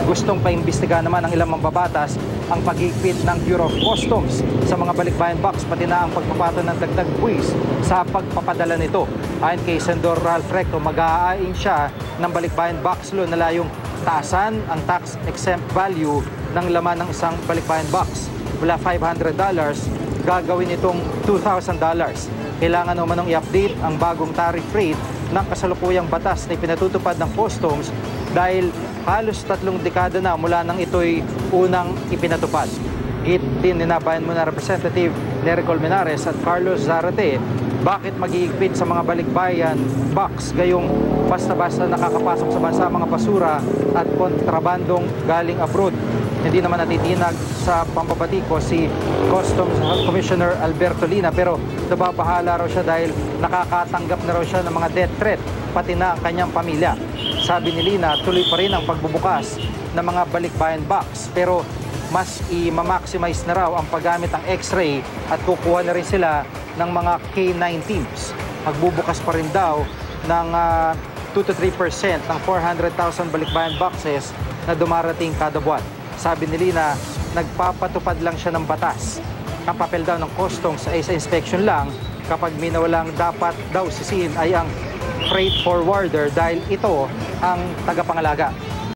Gustong paimbestiga naman ng ilang mambabatas ang paghigpit ng Bureau of Customs sa mga balikbayan box, pati na ang pagpapato ng dagdag buwis sa pagpapadala nito. Ayon kay Senador Ralph Recto, mag-aain siya ng balikbayan box law na layong taasan ang tax-exempt value ng laman ng isang balikbayan box. Mula $500, gagawin itong $2,000. Kailangan naman i-update ang bagong tariff rate ng kasalukuyang batas na ipinatutupad ng Customs dahil halos 3 dekada na mula nang ito'y unang ipinatupad. Git din ninabayan mo na Representative Nery Colmenares at Carlos Zarate bakit mag-iigpit sa mga balikbayan box gayong basta-basta nakakapasok sa bansa mga basura at kontrabandong galing abroad. Hindi naman natitinag sa pambabatiko si Customs Commissioner Alberto Lina, pero nababahala raw siya dahil nakakatanggap na raw siya ng mga death threat pati na ang kanyang pamilya. Sabi ni Lina, tuloy pa rin ang pagbubukas ng mga balikbayan box pero mas i-maximize na raw ang paggamit ng X-ray at kukuha na rin sila ng mga K9 teams. Magbubukas pa rin daw ng 2 to 3% ng 400,000 balikbayan boxes na dumarating kada buwan. Sabi ni Lina, nagpapatupad lang siya ng batas. Ang papel daw ng customs ay sa inspection lang kapag may nawalang dapat daw sisihin ay ang freight forwarder dahil ito ang tagapangalaga.